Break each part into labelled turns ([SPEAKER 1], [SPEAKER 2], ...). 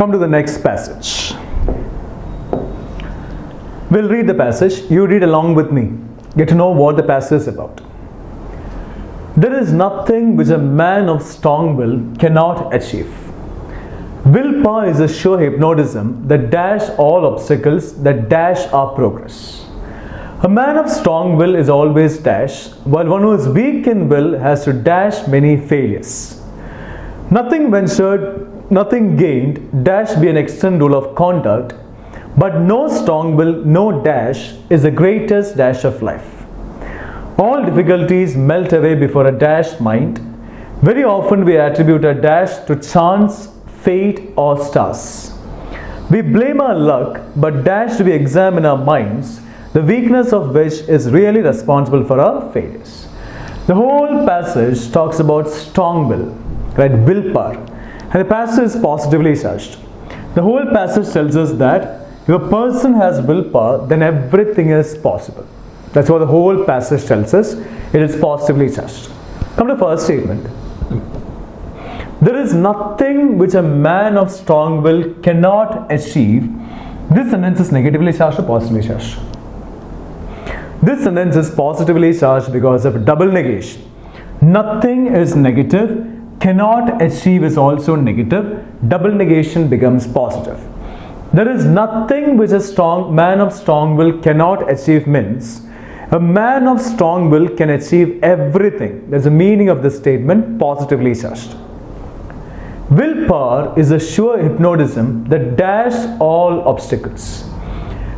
[SPEAKER 1] come to the next passage. We'll read the passage. You read along with me. Get to know what the passage is about. There is nothing which a man of strong will cannot achieve. Willpower is a sure hypnotism that dash all obstacles, that dash our progress. A man of strong will is always dash, while one who is weak in will has to dash many failures. Nothing ventured, nothing gained, dash be an extant rule of conduct, but no strong will, no dash is the greatest dash of life. All difficulties melt away before a dash mind. Very often we attribute a dash to chance, fate or stars. We blame our luck, but dash do we examine our minds, the weakness of which is really responsible for our failures. The whole passage talks about strong will, right? Willpower. And the passage is positively charged. The whole passage tells us that if a person has willpower, then everything is possible. That's what the whole passage tells us. It is positively charged. Come to the first statement. There is nothing which a man of strong will cannot achieve. This sentence is negatively charged or positively charged? This sentence is positively charged because of double negation. Nothing is negative. Cannot achieve is also negative. Double negation becomes positive. There is nothing which a man of strong will cannot achieve means a man of strong will can achieve everything. There's a meaning of this statement, positively charged. Willpower is a sure hypnotism that dash all obstacles.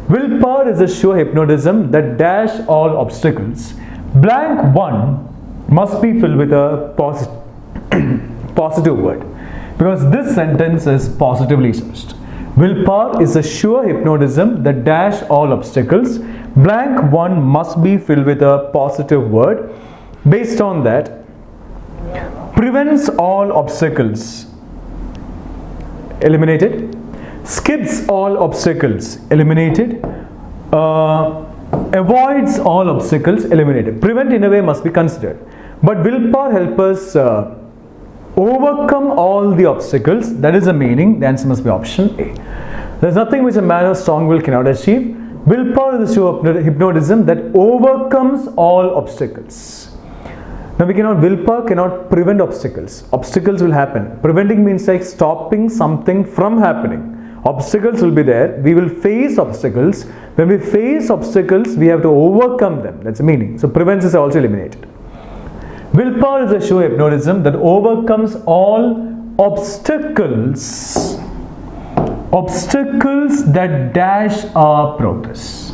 [SPEAKER 1] Willpower is a sure hypnotism that dash all obstacles. Blank one must be filled with a positive word, because this sentence is positively charged. Willpower is a sure hypnotism that dash all obstacles. Blank one must be filled with a positive word. Based on that, prevents all obstacles, eliminated. Skips all obstacles, eliminated. Avoids all obstacles, eliminated. Prevent in a way must be considered. But willpower helps us overcome all the obstacles. That is the meaning. The answer must be option A. There is nothing which a man of strong will cannot achieve. Willpower is a sure hypnotism that overcomes all obstacles. Now willpower cannot prevent obstacles. Obstacles will happen. Preventing means like stopping something from happening. Obstacles will be there. We will face obstacles. When we face obstacles, we have to overcome them. That's the meaning. So prevents is also eliminated. Willpower is a sure hypnotism that overcomes all obstacles. Obstacles that dash our progress.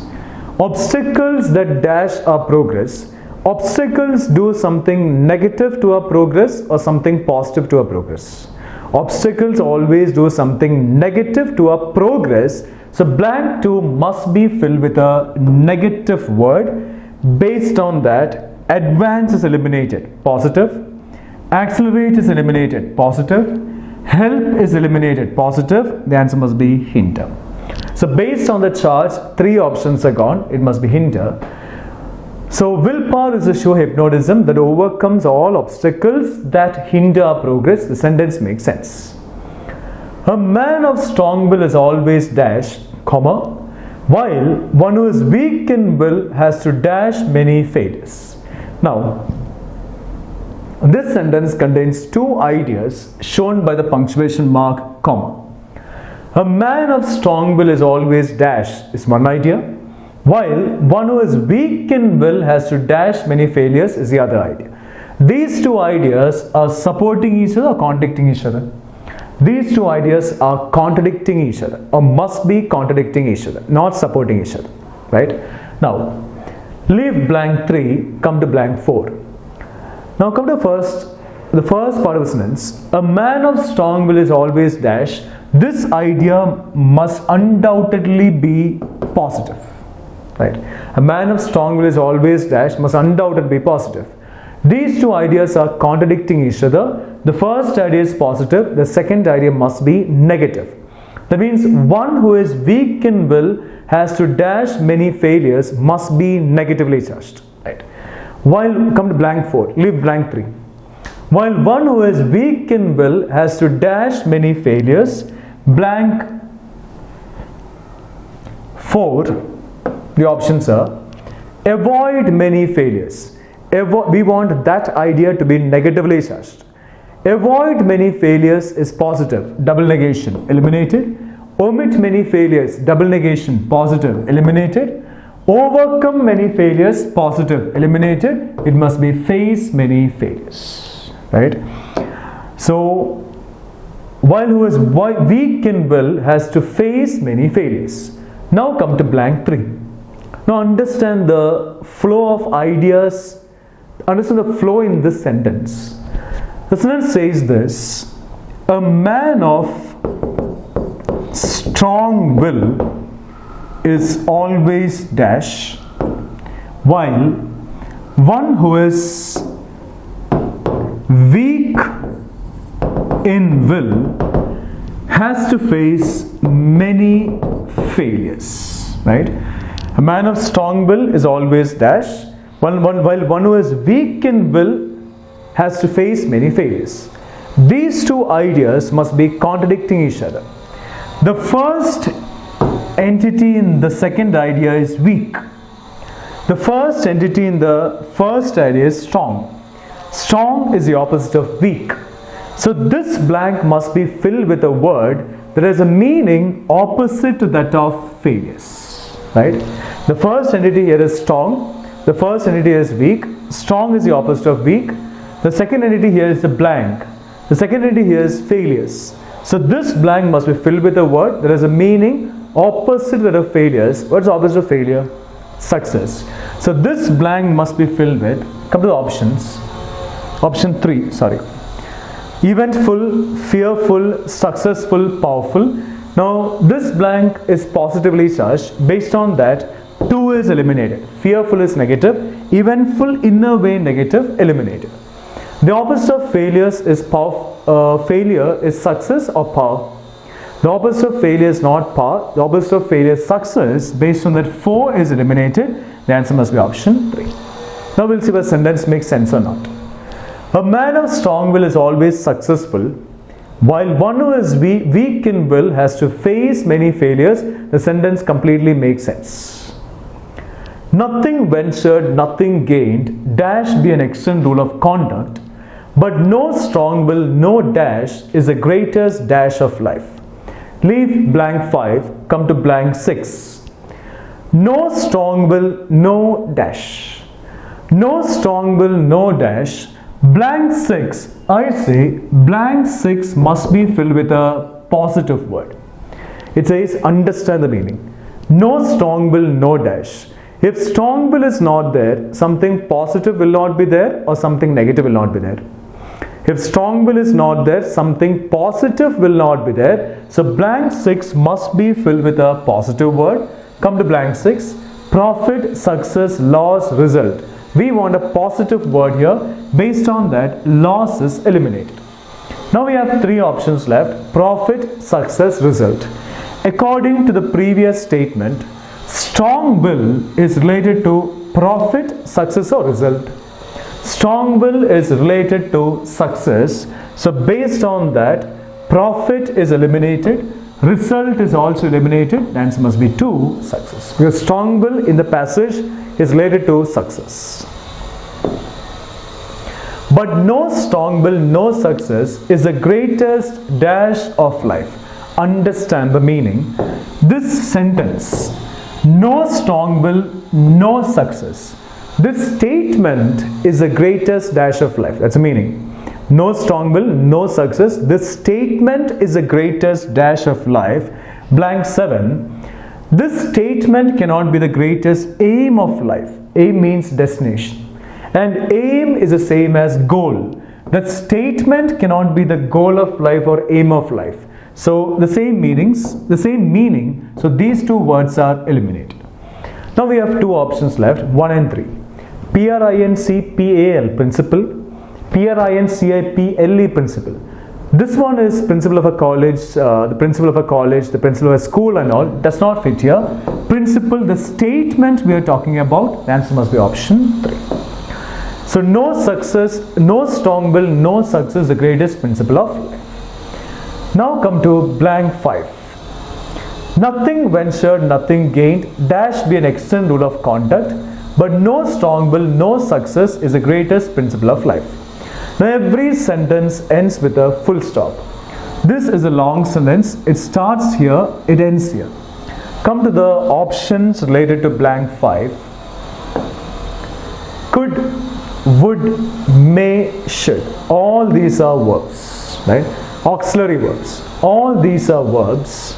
[SPEAKER 1] Obstacles that dash our progress. Obstacles do something negative to our progress or something positive to our progress. Obstacles always do something negative to our progress. So blank 2 must be filled with a negative word. Based on that, advance is eliminated, positive. Accelerate is eliminated, positive. Help is eliminated, positive. The answer must be hinder. So based on the charge, 3 options are gone. It must be hinder. So willpower is a sure hypnotism that overcomes all obstacles that hinder our progress. The sentence makes sense. A man of strong will is always dash, comma, while one who is weak in will has to dash many failures. Now, this sentence contains 2 ideas shown by the punctuation mark, comma. A man of strong will is always dash is one idea, while one who is weak in will has to dash many failures is the other idea. These 2 ideas are supporting each other or contradicting each other? These 2 ideas are contradicting each other or must be contradicting each other, not supporting each other, right? Now, leave blank 3, come to blank 4. Now come to the first part of the sentence. A man of strong will is always dash. This idea must undoubtedly be positive, right? A man of strong will is always dash must undoubtedly be positive. These 2 ideas are contradicting each other. The first idea is positive. The second idea must be negative. That means one who is weak in will has to dash many failures must be negatively charged, right? While, come to blank 4, leave blank 3. While one who is weak in will has to dash many failures, Blank 4, the options are avoid many failures. We want that idea to be negatively charged. Avoid many failures is positive, double negation, eliminated. Omit many failures, double negation, positive, eliminated. Overcome many failures, positive, eliminated. It must be face many failures, right? So while who is weak in will has to face many failures. Now come to blank 3. Now understand the flow of ideas, understand the flow in this sentence. The sentence says this: a man of strong will is always dash, while one who is weak in will has to face many failures, right? A man of strong will is always dash, while one who is weak in will has to face many failures. These two ideas must be contradicting each other. The first entity in the second idea is weak. The first entity in the first idea is strong. Strong is the opposite of weak. So this blank must be filled with a word that has a meaning opposite to that of failures, right? The first entity here is strong. The first entity is weak. Strong is the opposite of weak. The second entity here is the blank. The second entity here is failures. So this blank must be filled with a word that has a meaning opposite to that of failures. What's the opposite of failure? Success. So this blank must be filled with, come to the options. Option 3, sorry. Eventful, fearful, successful, powerful. Now this blank is positively charged. Based on that, 2 is eliminated. Fearful is negative. Eventful, in a way negative, eliminated. The opposite of failures is failure is success or power. The opposite of failure is not power. The opposite of failure is success. Based on that, 4 is eliminated. The answer must be option 3. Now we'll see if a sentence makes sense or not. A man of strong will is always successful, while one who is weak in will has to face many failures. The sentence completely makes sense. Nothing ventured, nothing gained, dash be an extant rule of conduct, but no strong will, no dash is the greatest dash of life. Leave blank 5, come to blank 6. No strong will, no dash. No strong will, no dash. Blank 6, I say blank 6 must be filled with a positive word. It says understand the meaning. No strong will, no dash. If strong will is not there, something positive will not be there or something negative will not be there. If strong will is not there, something positive will not be there. So blank 6 must be filled with a positive word. Come to blank 6. Profit, success, loss, result. We want a positive word here. Based on that, loss is eliminated. Now we have 3 options left: profit, success, result. According to the previous statement, strong will is related to profit, success or result. Strong will is related to success. So based on that, profit is eliminated, result is also eliminated. The answer must be 2, success. Because strong will in the passage is related to success. But no strong will, no success is the greatest dash of life. Understand the meaning. This sentence, no strong will, no success. This statement is the greatest dash of life. That's the meaning. No strong will, no success. This statement is the greatest dash of life. Blank 7. This statement cannot be the greatest aim of life. Aim means destination. And aim is the same as goal. That statement cannot be the goal of life or aim of life. So the same meaning. So these 2 words are eliminated. Now we have 2 options left, 1 and 3. PRINCPAL principle, PRINCIPLE principle. This one is principle of a college, the principle of a college, the principle of a school and all, does not fit here. Principle, the statement we are talking about, the answer must be option 3. So no success, no strong will, no success, the greatest principle of life. Now come to blank 5. Nothing ventured, nothing gained, dash be an extant rule of conduct, but no strong will, no success is the greatest principle of life. Now every sentence ends with a full stop. This is a long sentence. It starts here, it ends here. Come to the options related to blank 5. Could, would, may, should. All these are verbs, right? Auxiliary verbs. All these are verbs.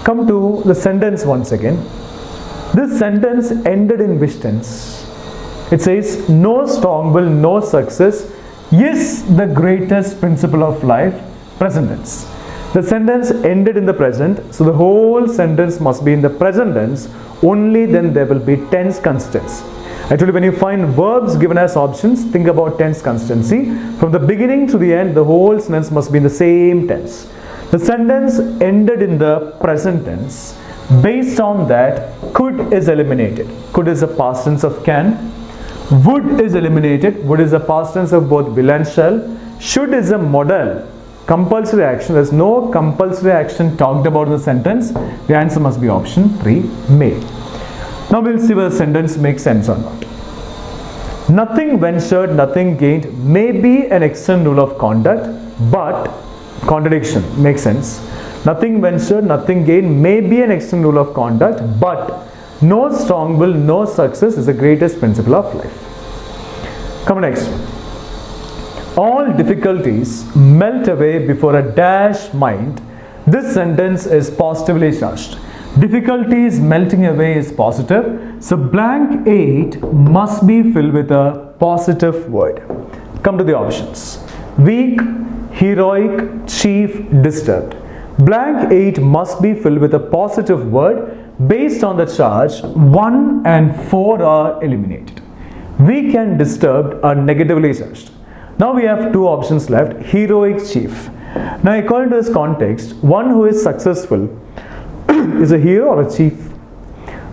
[SPEAKER 1] Come to the sentence once again. This sentence ended in which tense? It says, no strong will, no success is the greatest principle of life, present tense. The sentence ended in the present, so the whole sentence must be in the present tense, only then there will be tense consistency. Actually, when you find verbs given as options, think about tense consistency. From the beginning to the end, the whole sentence must be in the same tense. The sentence ended in the present tense. Based on that, could is eliminated. Could is a past tense of can. Would is eliminated. Would is a past tense of both will and shall. Should is a modal compulsory action. There is no compulsory action talked about in the sentence. The answer must be option 3, may. Now we will see whether the sentence makes sense or not. Nothing ventured, nothing gained may be an extant rule of conduct, but contradiction makes sense. Nothing ventured, nothing gained may be an extant rule of conduct, but no strong will, no success is the greatest principle of life. Come next one. All difficulties melt away before a dash mind. This sentence is positively charged. Difficulties melting away is positive. So blank 8 must be filled with a positive word. Come to the options. Weak, heroic, chief, disturbed. Blank 8 must be filled with a positive word. Based on the charge, 1 and 4 are eliminated. Weak and disturbed are negatively charged. Now we have two options left, heroic, chief. Now according to this context, one who is successful is a hero or a chief.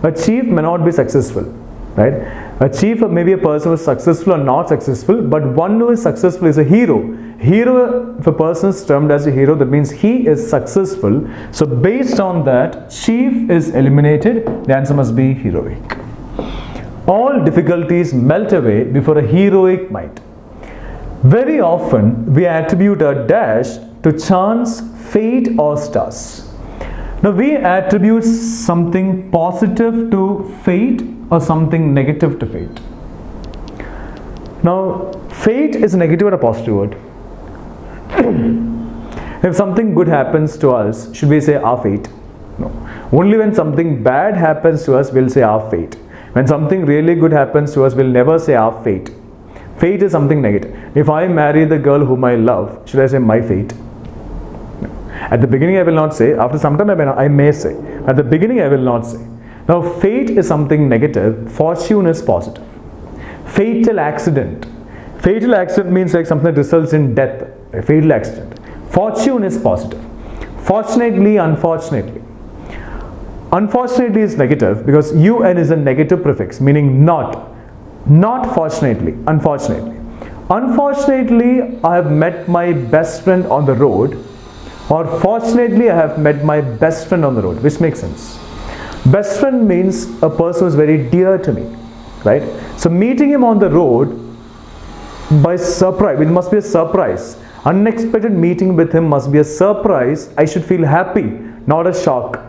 [SPEAKER 1] A chief may not be successful, right? A chief may be a person who is successful or not successful, but one who is successful is a hero. Hero, if a person is termed as a hero, that means he is successful. So based on that, chief is eliminated. The answer must be heroic. All difficulties melt away before a heroic might. Very often we attribute a dash to chance, fate or stars. Now we attribute something positive to fate or something negative to fate. Now fate is a negative or a positive word? If something good happens to us, should we say our fate? No. Only when something bad happens to us, we'll say our fate. When something really good happens to us, we'll never say our fate. Fate is something negative. If I marry the girl whom I love, should I say my fate? No. At the beginning I will not say. After some time I may say. At the beginning I will not say. Now fate is something negative. Fortune is positive. Fatal accident. Fatal accident means like something that results in death. A fatal accident. Fortune is positive. Fortunately, unfortunately. Unfortunately is negative because un is a negative prefix, meaning not. Not fortunately, unfortunately. Unfortunately, I have met my best friend on the road, or fortunately I have met my best friend on the road, which makes sense. Best friend means a person who is very dear to me, right? So meeting him on the road by surprise, it must be a surprise. Unexpected meeting with him must be a surprise. I should feel happy, not a shock.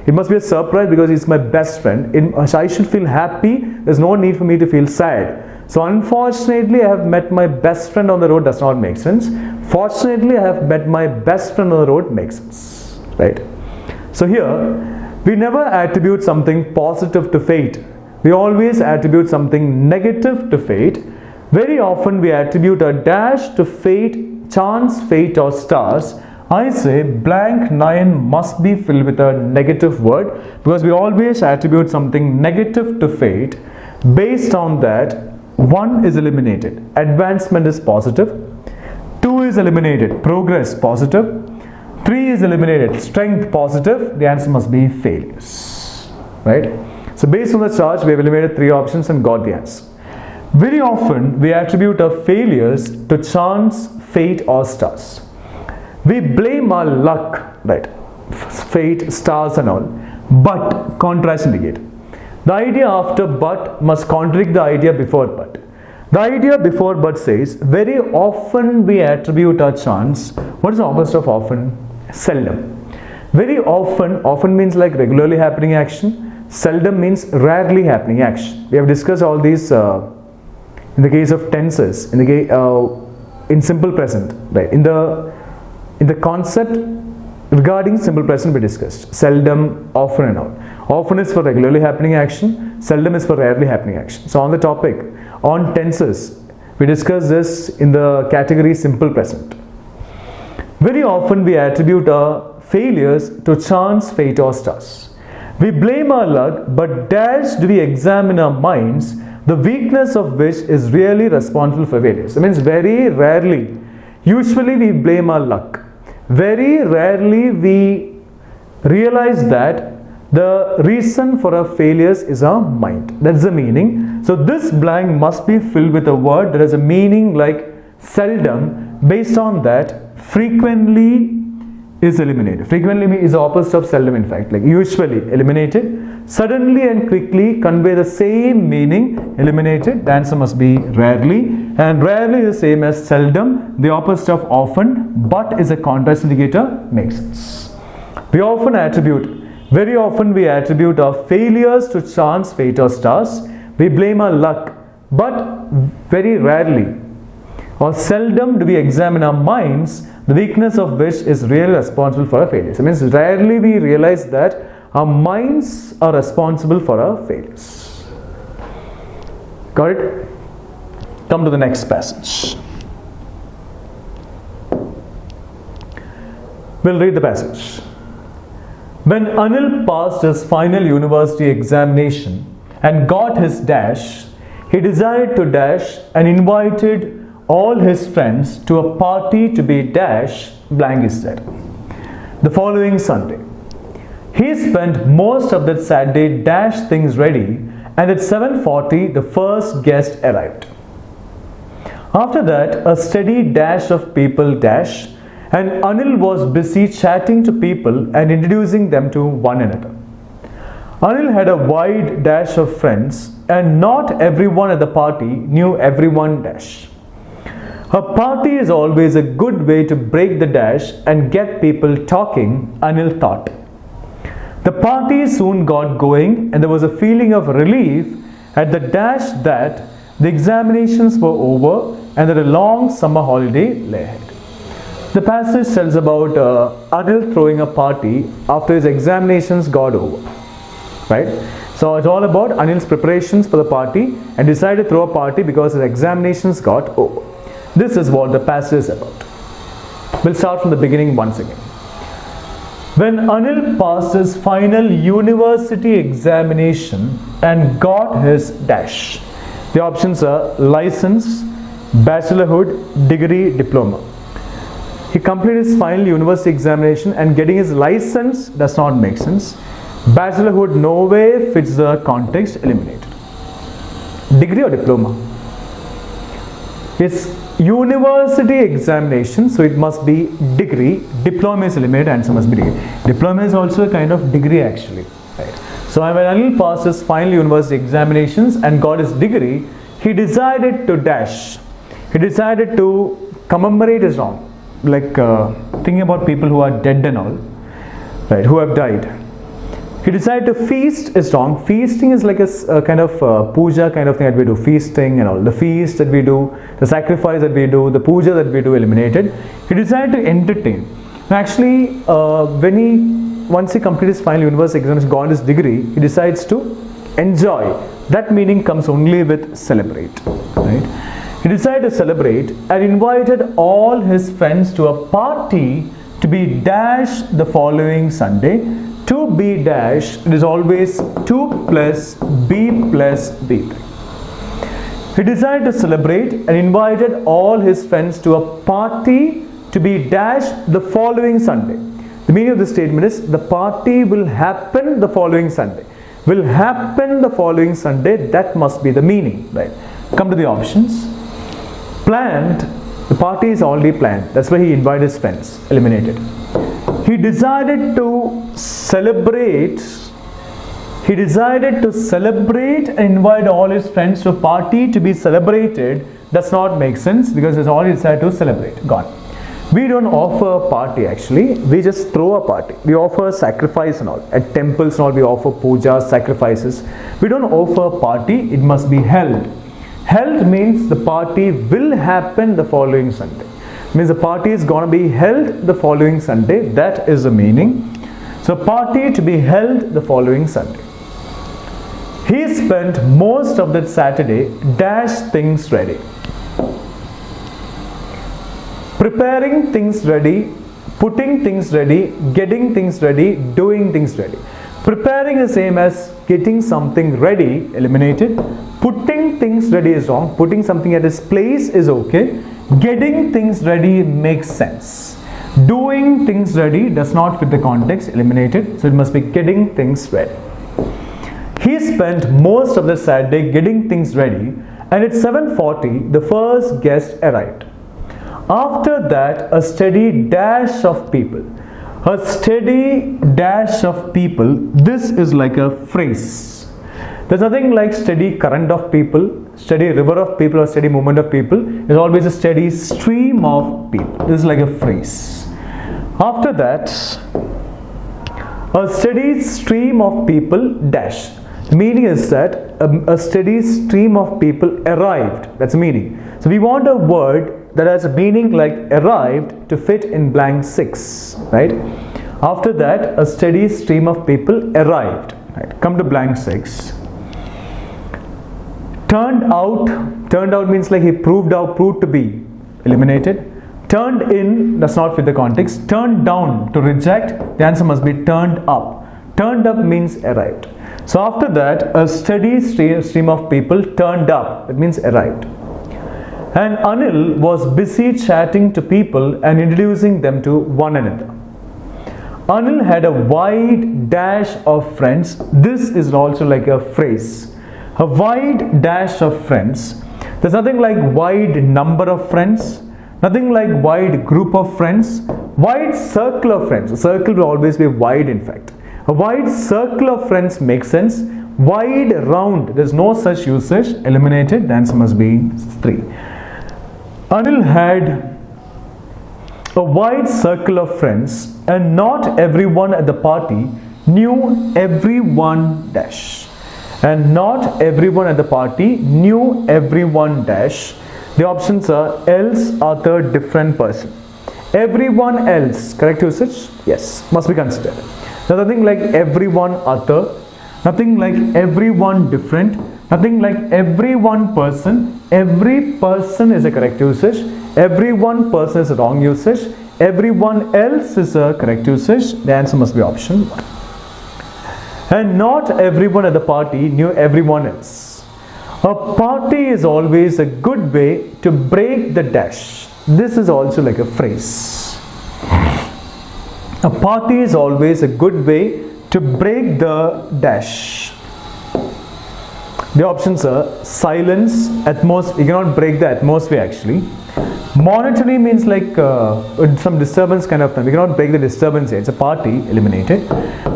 [SPEAKER 1] It must be a surprise because he's my best friend. I should feel happy. There's no need for me to feel sad. So unfortunately, I have met my best friend on the road does not make sense. Fortunately, I have met my best friend on the road makes sense, right? So here, we never attribute something positive to fate. We always attribute something negative to fate. Very often, we attribute a dash to fate, chance, fate or stars. I say blank 9 must be filled with a negative word because we always attribute something negative to fate. Based on that, 1 is eliminated. Advancement is positive. 2 is eliminated. Progress positive. 3 is eliminated. Strength positive. The answer must be failures. Right? So based on the charge, we have eliminated 3 options and got the answer. Very often, we attribute our failures to chance, fate or stars. We blame our luck, right? Fate, stars and all. But, contrast indicate. The idea after but must contradict the idea before but. The idea before but says, very often we attribute our chance. What is the opposite of often? Seldom. Very often, often means like regularly happening action. Seldom means rarely happening action. We have discussed all these in the case of tenses, in simple present, right? In the concept regarding simple present we discussed. Seldom, often and all. Often is for regularly happening action. Seldom is for rarely happening action. So on the topic, on tenses, we discussed this in the category simple present. Very often we attribute our failures to chance, fate or stars. We blame our luck, but dash do we examine our minds, the weakness of which is really responsible for failures. It means very rarely, usually we blame our luck. Very rarely we realize that the reason for our failures is our mind. That's the meaning. So this blank must be filled with a word that has a meaning like seldom. Based on that, frequently is eliminated. Frequently is the opposite of seldom, in fact, like usually eliminated. Suddenly and quickly convey the same meaning, eliminated. The answer must be rarely, and rarely is the same as seldom, the opposite of often. But is a contrast indicator, makes sense. Very often we attribute our failures to chance, fate or stars. We blame our luck, but very rarely or seldom do we examine our minds, the weakness of which is really responsible for our failures. It means rarely we realize that our minds are responsible for our failures. Got it? Come to the next passage. We'll read the passage. When Anil passed his final university examination and got his dash, he decided to dash and invited all his friends to a party to be dash blank is dead. The following Sunday, he spent most of that Saturday dash things ready, and at 7:40 the first guest arrived. After that, a steady dash of people dash, and Anil was busy chatting to people and introducing them to one another. Anil had a wide dash of friends, and not everyone at the party knew everyone dash. A party is always a good way to break the dash and get people talking, Anil thought. The party soon got going, and there was a feeling of relief at the dash that the examinations were over and that a long summer holiday lay ahead. The passage tells about Anil throwing a party after his examinations got over. Right? So it's all about Anil's preparations for the party and decided to throw a party because his examinations got over. This is what the passage is about. We'll start from the beginning once again. When Anil passed his final university examination and got his dash, the options are license, bachelorhood, degree, diploma. He completed his final university examination and getting his license does not make sense. Bachelorhood no way fits the context, eliminated. Degree or diploma? It's university examination, so it must be degree. Diploma is eliminated, answer must be degree. Diploma is also a kind of degree actually. Right. So when Anil passed his final university examinations and got his degree, he decided to dash. He decided to commemorate his wrong. Like thinking about people who are dead and all, right, who have died. He decided to feast his wrong. Feasting is like a kind of puja kind of thing that we do. Feasting and all. The feast that we do, the sacrifice that we do, the puja that we do, eliminated. He decided to entertain. Actually, once he completed his final university exams, got his degree, he decides to enjoy. That meaning comes only with celebrate. Right? He decided to celebrate and invited all his friends to a party to be dash the following Sunday. To be dash, it is always 2 plus B plus B3. He decided to celebrate and invited all his friends to a party to be dash the following Sunday. The meaning of this statement is the party will happen the following Sunday. Will happen the following Sunday, that must be the meaning. Right? Come to the options. Planned The party is already planned. That's why he invited his friends. Eliminated. He decided to celebrate. He decided to celebrate and invite all his friends to a party to be celebrated. Does not make sense because it's already decided to celebrate. Gone. We don't offer a party actually. We just throw a party. We offer sacrifice and all. At temples and all we offer pujas, sacrifices. We don't offer a party. It must be held. Held means the party will happen the following Sunday. Means the party is going to be held the following Sunday. That is the meaning. So party to be held the following Sunday. He spent most of that Saturday dash things ready. Preparing things ready, putting things ready, getting things ready, doing things ready. Preparing is same as getting something ready, eliminated. Putting things ready is wrong. Putting something at its place is okay. Getting things ready makes sense. Doing things ready does not fit the context, eliminated. So it must be getting things ready. He spent most of the Saturday getting things ready, and at 7:40 the first guest arrived. After that, a steady dash of people. A steady dash of people. This is like a phrase. There's nothing like steady current of people, steady river of people, or steady movement of people. There's always a steady stream of people. This is like a phrase. After that, a steady stream of people dash. The meaning is that a steady stream of people arrived. That's the meaning. So we want a word that has a meaning like arrived to fit in blank 6, right? After that, a steady stream of people arrived, right? Come to blank 6. Turned out means like he proved to be, eliminated. Turned in does not fit the context. Turned down, to reject, the answer must be turned up. Turned up means arrived. So after that, a steady stream of people turned up. That means arrived. And Anil was busy chatting to people and introducing them to one another. Anil had a wide dash of friends. This is also like a phrase. A wide dash of friends. There's nothing like wide number of friends. Nothing like wide group of friends. Wide circle of friends. A circle will always be wide, in fact. A wide circle of friends makes sense. Wide, round, there's no such usage. Eliminated. The answer must be 3. Anil had a wide circle of friends, and not everyone at the party knew everyone dash. And not everyone at the party knew everyone dash. The options are else, other, different person. Everyone else, correct usage? Yes, must be considered. There's nothing like everyone other, nothing like everyone different, nothing like everyone person. Every person is a correct usage. Everyone person is a wrong usage. Everyone else is a correct usage. The answer must be option 1. And not everyone at the party knew everyone else. A party is always a good way to break the dash. This is also like a phrase. A party is always a good way to break the dash. The options are silence, atmosphere. You cannot break the atmosphere actually. Monetary means like some disturbance kind of thing. We cannot break the disturbance here. It's a party, eliminated.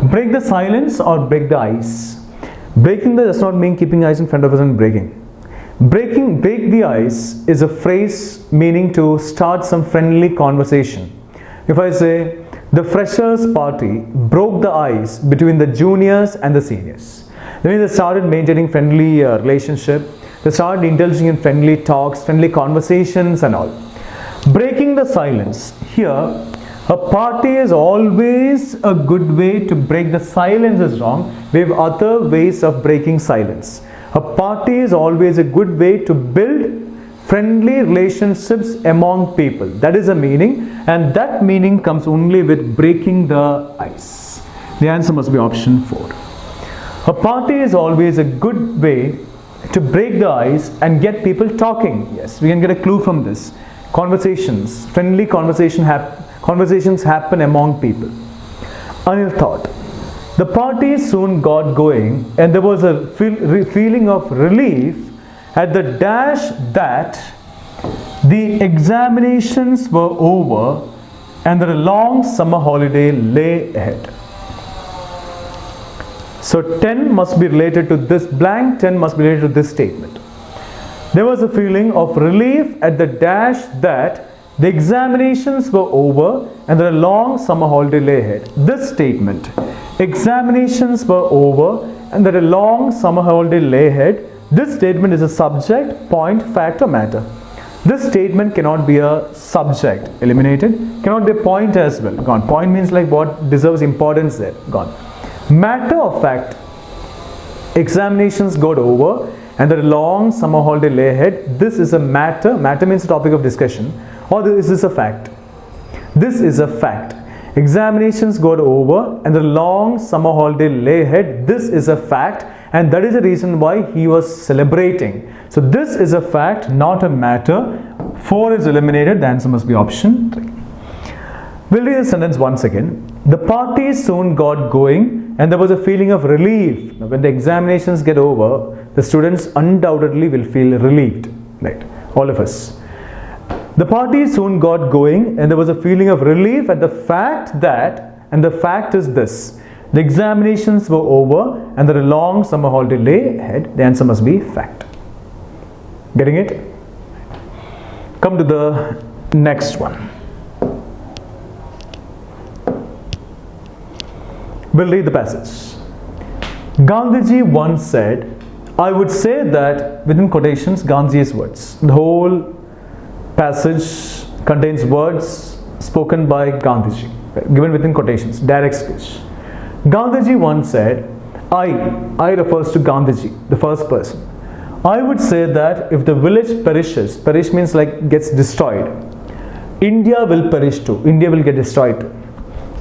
[SPEAKER 1] Break the silence or break the ice. Breaking the does not mean keeping ice in front of us and breaking. Break the ice is a phrase meaning to start some friendly conversation. If I say, the freshers party broke the ice between the juniors and the seniors. That means they started maintaining friendly relationship. They started indulging in friendly talks, friendly conversations and all. Breaking the silence. Here, a party is always a good way to break the silence is wrong. We have other ways of breaking silence. A party is always a good way to build friendly relationships among people. That is a meaning, and that meaning comes only with breaking the ice. The answer must be option 4. A party is always a good way to break the ice and get people talking. Yes, we can get a clue from this. Conversations, friendly conversations happen among people. Anil thought. The party soon got going, and there was a feeling of relief at the dash that The examinations were over and a long summer holiday lay ahead. So 10 must be related to this blank, 10 must be related to this statement. There was a feeling of relief at the dash that the examinations were over and a long summer holiday lay ahead. This statement, examinations were over and that a long summer holiday lay ahead, this statement is a subject, point, fact or matter. This statement cannot be a subject, eliminated, cannot be a point as well, gone. Point means like what deserves importance there, gone. Matter of fact, examinations got over and a long summer holiday lay ahead. This is a matter, matter means a topic of discussion, or this is a fact. This is a fact. Examinations got over and a long summer holiday lay ahead. This is a fact, and that is the reason why he was celebrating. So this is a fact, not a matter. 4 is eliminated. The answer must be option 3. We'll read the sentence once again. The party soon got going and there was a feeling of relief. Now, when the examinations get over, the students undoubtedly will feel relieved, right? All of us. The party soon got going and there was a feeling of relief at the fact that, and the fact is this, the examinations were over and there a long summer holiday lay ahead. The answer must be fact. Getting it? Come to the next one. We'll read the passage. Gandhiji once said, I would say that, within quotations, Gandhiji's words. The whole passage contains words spoken by Gandhiji, given within quotations, direct speech. Gandhiji once said, I refers to Gandhiji, the first person. I would say that if the village perishes, perish means like gets destroyed, India will perish too, India will get destroyed too.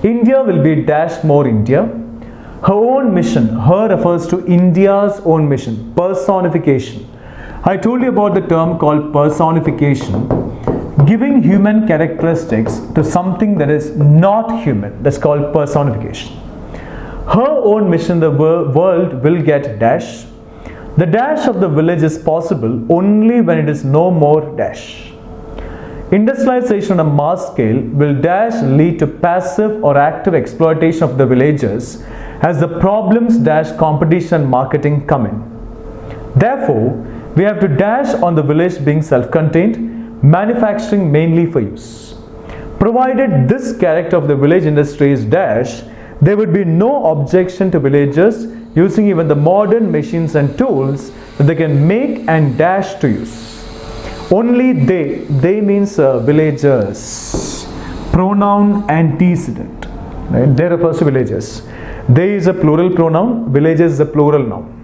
[SPEAKER 1] India will be dash more India. Her own mission, her refers to India's own mission, personification. I told you about the term called personification, giving human characteristics to something that is not human. That's called personification. Her own mission, the world will get dash. The dash of the village is possible only when it is no more dash. Industrialization on a mass scale will dash lead to passive or active exploitation of the villagers as the problems dash competition and marketing come in. Therefore, we have to dash on the village being self-contained, manufacturing mainly for use. Provided this character of the village industry is dash, there would be no objection to villagers using even the modern machines and tools that they can make and dash to use. Only they means villagers, pronoun antecedent, right? They refers to villagers. They is a plural pronoun, villages is a plural noun.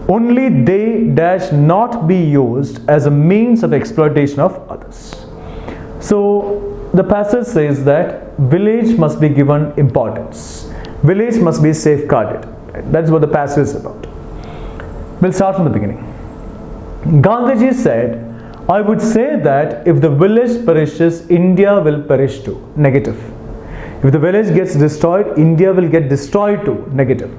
[SPEAKER 1] Only they dash not be used as a means of exploitation of others. So the passage says that village must be given importance. Village must be safeguarded. Right? That's what the passage is about. We'll start from the beginning. Gandhiji said, I would say that if the village perishes, India will perish too. Negative. If the village gets destroyed, India will get destroyed too. Negative.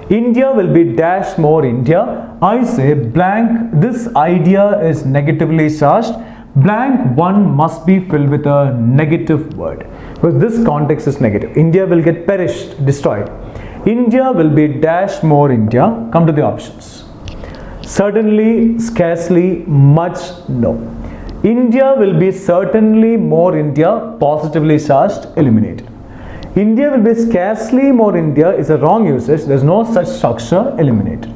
[SPEAKER 1] India will be dash more India. I say blank, this idea is negatively charged. Blank one must be filled with a negative word. Because this context is negative. India will get perished, destroyed. India will be dash more India. Come to the options. Certainly, scarcely, much, no. India will be certainly more India, positively charged, eliminated. India will be scarcely more India is a wrong usage, there is no such structure, eliminated.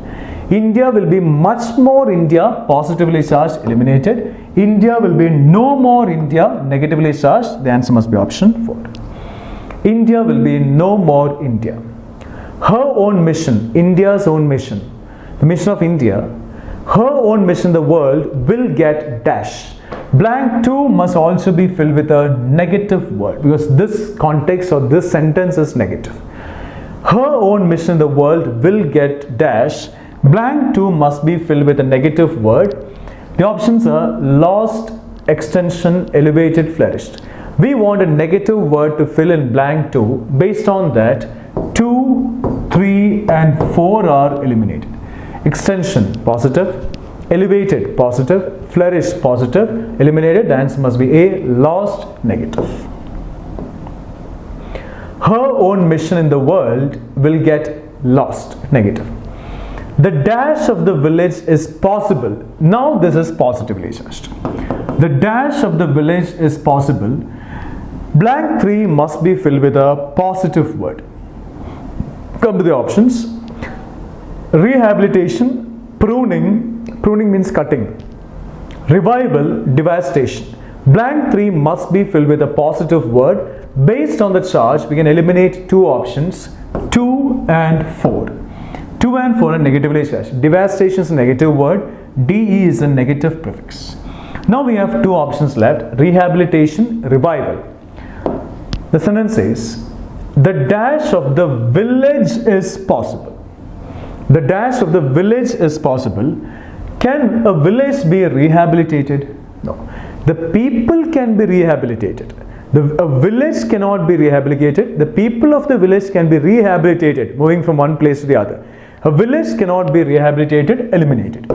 [SPEAKER 1] India will be much more India, positively charged, eliminated. India will be no more India, negatively charged, the answer must be option 4. India will be no more India. Her own mission, India's own mission, the mission of India, her own mission in the world will get dash. Blank 2 must also be filled with a negative word because this context or this sentence is negative. Her own mission in the world will get dash. Blank 2 must be filled with a negative word. The options are lost, extension, elevated, flourished. We want a negative word to fill in blank 2. Based on that, 2, 3 and 4 are eliminated. Extension, positive. Elevated, positive. flourish, positive. Eliminated, the answer must be A, lost, negative. Her own mission in the world will get lost, negative. The dash of the village is possible. Now this is positively charged. The dash of the village is possible. Blank 3 must be filled with a positive word. Come to the options. Rehabilitation, pruning means cutting. Revival, devastation. Blank 3 must be filled with a positive word. Based on the charge, we can eliminate two options, 2 and 4. 2 and 4 are negatively charged. Devastation is a negative word. DE is a negative prefix. Now we have two options left, rehabilitation, revival. The sentence says, the dash of the village is possible. The dash of the village is possible. Can a village be rehabilitated? No. The people can be rehabilitated. A village cannot be rehabilitated. The people of the village can be rehabilitated, moving from one place to the other. A village cannot be rehabilitated, eliminated.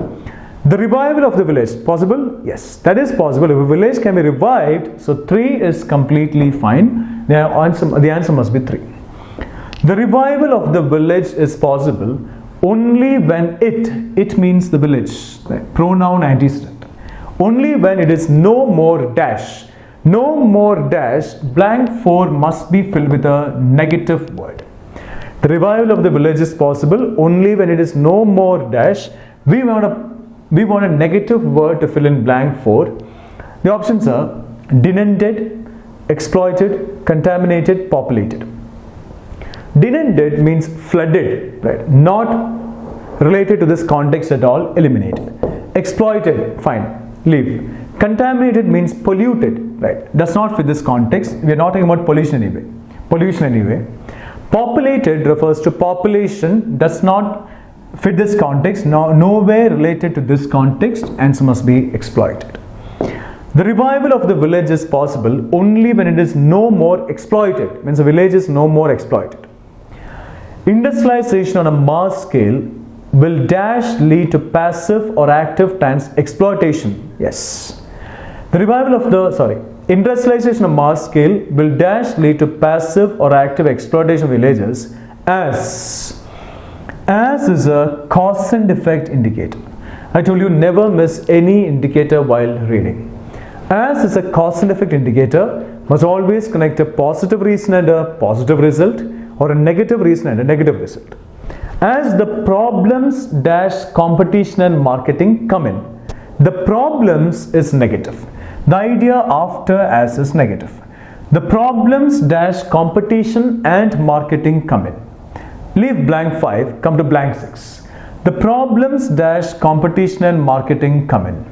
[SPEAKER 1] The revival of the village, possible? Yes, that is possible. If a village can be revived, so 3 is completely fine. The answer must be 3. The revival of the village is possible only when it means the village, right? Pronoun antecedent. Only when it is no more dash. No more dash, blank 4 must be filled with a negative word. The revival of the village is possible only when it is no more dash. We want a negative word to fill in blank 4. The options are denuded, exploited, contaminated, populated. Denuded means flooded, right? Not related to this context at all, eliminated. Exploited, fine, leave. Contaminated means polluted, right? Does not fit this context. We are not talking about pollution anyway. Populated refers to population, does not fit this context, nowhere related to this context, answer must be exploited. The revival of the village is possible only when it is no more exploited, means the village is no more exploited. Industrialization on a mass scale will dash lead to passive or active exploitation. Yes. The revival of industrialization on a mass scale will dash lead to passive or active exploitation of villages as is a cause and effect indicator. I told you never miss any indicator while reading. As is a cause and effect indicator, must always connect a positive reason and a positive result, or a negative reason and a negative result. As the problems dash competition and marketing come in, the problems is negative. The idea after as is negative. The problems dash competition and marketing come in. Leave blank 5, come to blank 6. The problems dash competition and marketing come in.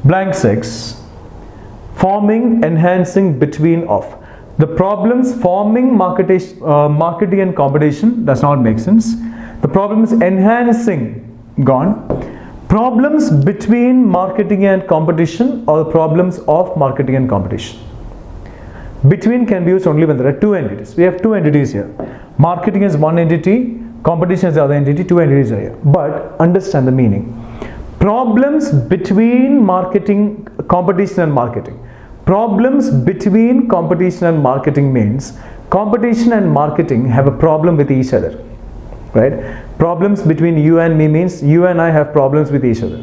[SPEAKER 1] Blank 6, forming, enhancing, between of. The problems forming marketing and competition does not make sense. The problems enhancing, gone. Problems between marketing and competition, or the problems of marketing and competition. Between can be used only when there are two entities. We have two entities here. Marketing is one entity, competition is the other entity, two entities are here. But understand the meaning. Problems between marketing, competition and marketing. Problems between competition and marketing means competition and marketing have a problem with each other. Right? Problems between you and me means you and I have problems with each other.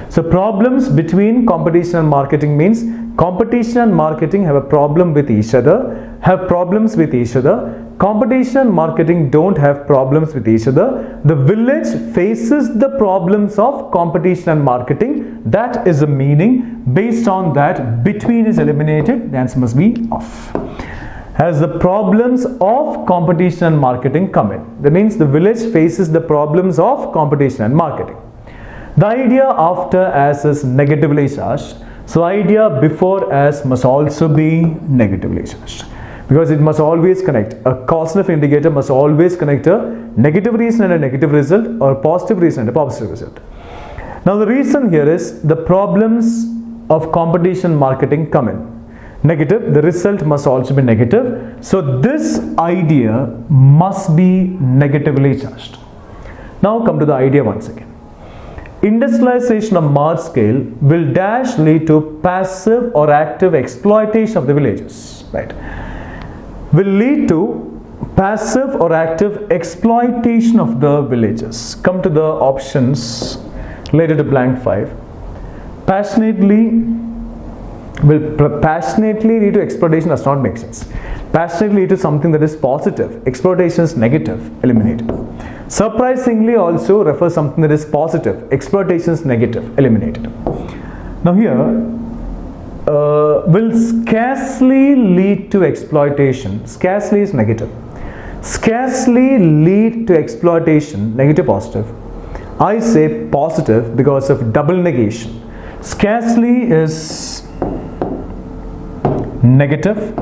[SPEAKER 1] So problems between competition and marketing means competition and marketing have a problem with each other, Competition and marketing don't have problems with each other. The village faces the problems of competition and marketing. That is the meaning. Based on that, between is eliminated. The answer must be off. As the problems of competition and marketing come in. That means the village faces the problems of competition and marketing. The idea after as is negatively charged. So idea before as must also be negatively charged. Because it must always connect. A cause and effect indicator must always connect a negative reason and a negative result, or a positive reason and a positive result. Now the reason here is the problems of competition marketing come in. Negative, the result must also be negative. So this idea must be negatively charged. Now come to the idea once again. Industrialization on large scale will dash lead to passive or active exploitation of the villages, right? Will lead to passive or active exploitation of the villages. Come to the options related to blank 5. Passionately lead to exploitation does not make sense. Passionately lead to something that is positive. Exploitation is negative. Eliminated. Surprisingly also refers something that is positive. Exploitation is negative. Eliminated. Now here, will scarcely lead to exploitation. Scarcely is negative. Scarcely lead to exploitation. Negative, positive. I say positive because of double negation. Scarcely is negative.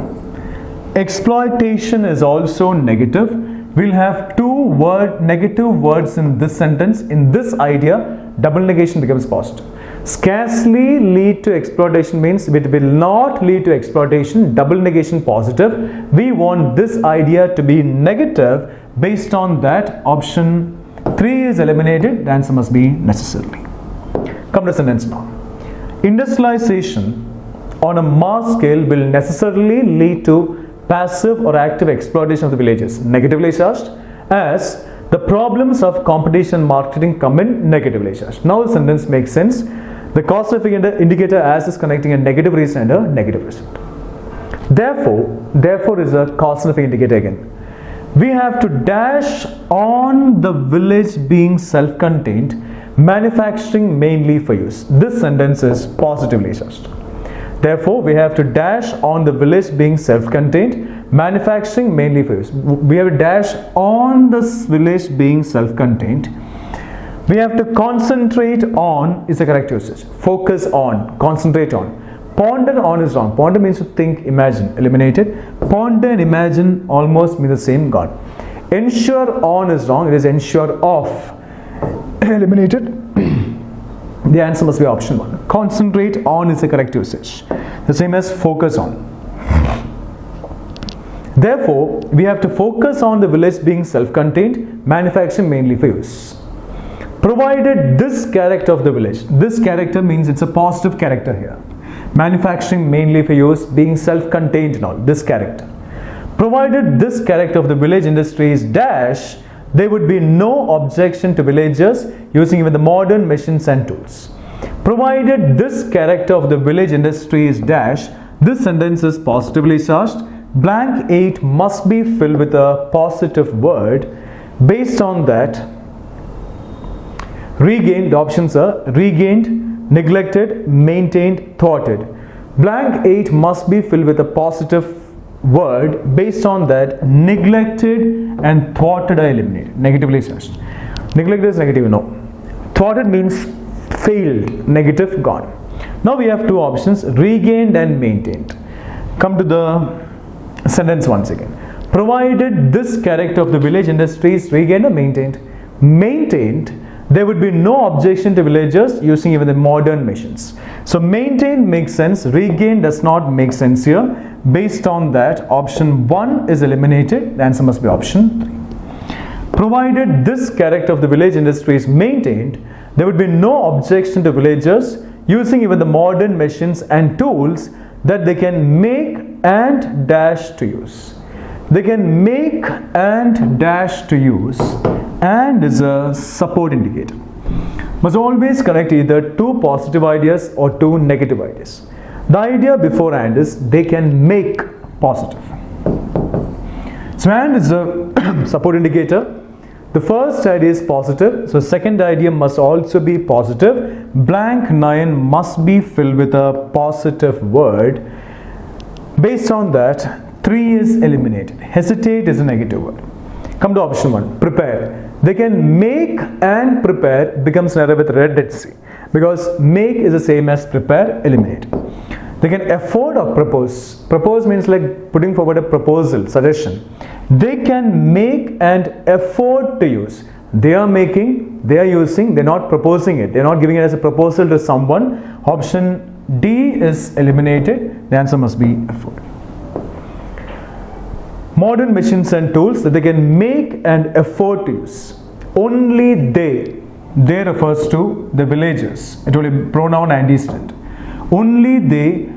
[SPEAKER 1] Exploitation is also negative. We'll have two negative words in this sentence. In this idea, double negation becomes positive. Scarcely lead to exploitation means it will not lead to exploitation. Double negation positive. We want this idea to be negative. Based on that, option 3 is eliminated. The answer must be necessarily. Come to sentence now. Industrialization on a mass scale will necessarily lead to passive or active exploitation of the villages. Negatively charged, as the problems of competition marketing come in negatively charged. Now the sentence makes sense. The causative indicator as is connecting a negative result and a negative result. Therefore is a causative indicator again. We have to dash on the village being self-contained, manufacturing mainly for use. This sentence is positively charged. Therefore, we have to dash on the village being self-contained, manufacturing mainly for use. We have to dash on this village being self-contained. We have to concentrate on is the correct usage. Focus on, concentrate on. Ponder on is wrong. Ponder means to think, imagine. Eliminated. Ponder and imagine almost mean the same. Gone. Ensure on is wrong. It is ensure of. Eliminated. The answer must be option 1. Concentrate on is the correct usage. The same as focus on. Therefore, we have to focus on the village being self-contained, manufacturing mainly for use. Provided this character of the village. This character means it's a positive character here. Manufacturing mainly for use, being self-contained and all. This character. Provided this character of the village industry is dash, there would be no objection to villagers using even the modern machines and tools. Provided this character of the village industry is dash, this sentence is positively charged. Blank 8 must be filled with a positive word. Based on that, regained, the options are regained, neglected, maintained, thwarted. Blank 8 must be filled with a positive word. Based on that, neglected and thwarted are eliminated. Negatively charged. Neglected is negative, no. Thwarted means failed. Negative, gone. Now we have two options, regained and maintained. Come to the sentence once again. Provided this character of the village industry is regained or maintained. Maintained, there would be no objection to villagers using even the modern machines. So maintained makes sense, regained does not make sense here. Based on that, option 1 is eliminated. The answer must be option 3. Provided this character of the village industry is maintained, there would be no objection to villagers using even the modern machines and tools that they can make and dash to use. They can make and dash to use, and is a support indicator. Must always connect either two positive ideas or two negative ideas. The idea before and is they can make positive. So and is a support indicator. The first idea is positive, so second idea must also be positive. Blank 9 must be filled with a positive word. Based on that, 3 is eliminated. Hesitate is a negative word. Come to option 1, prepare. They can make and prepare becomes an error with red at C, because make is the same as prepare, eliminate. They can afford or propose. Propose means like putting forward a proposal, suggestion. They can make and afford to use. They are making, they are using, they are not proposing it. They are not giving it as a proposal to someone. Option D is eliminated. The answer must be afford. Modern machines and tools that they can make and afford to use. Only they they refers to the villagers. It will be pronoun antecedent. Only they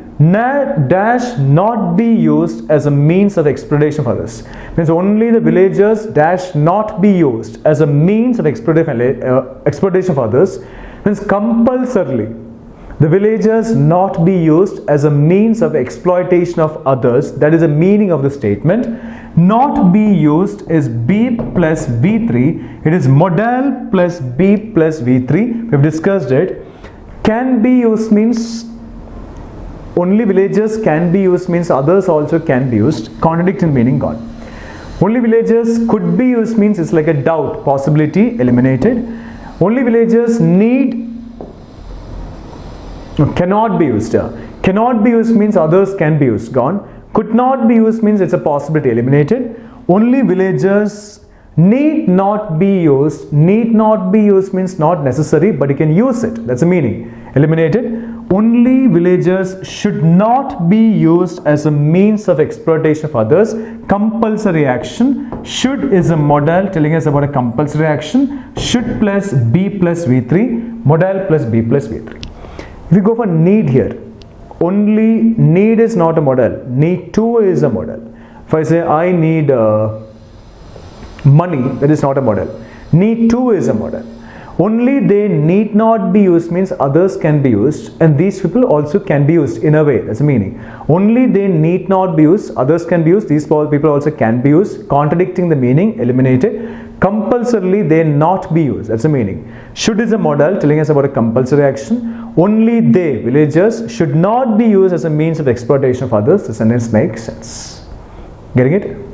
[SPEAKER 1] dash not be used as a means of exploitation of others. Means only the villagers dash not be used as a means of exploitation of others. Means compulsorily the villagers not be used as a means of exploitation of others. That is the meaning of the statement. Not be used is B plus V3. It is modal plus B plus V3. We have discussed it. Can be used means only villagers can be used means others also can be used. Contradicting meaning gone. Only villagers could be used means it's like a doubt, possibility eliminated. Only villagers cannot be used. Cannot be used means others can be used. Gone. Could not be used means it's a possibility eliminated. Only villagers need not be used. Need not be used means not necessary, but you can use it. That's the meaning. Eliminated. Only villagers should not be used as a means of exploitation of others. Compulsory action. Should is a modal telling us about a compulsory action. Should plus B plus V3. Modal plus B plus V3. If you go for need here, only need is not a modal. Need to is a modal. If I say I need money, that is not a modal. Need to is a modal. Only they need not be used means others can be used, and these people also can be used in a way. That's the meaning. Only they need not be used, others can be used, these people also can be used. Contradicting the meaning, eliminated. Compulsorily they not be used. That's the meaning. Should is a modal telling us about a compulsory action. Only they, villagers, should not be used as a means of exploitation of others. The sentence makes sense. Getting it?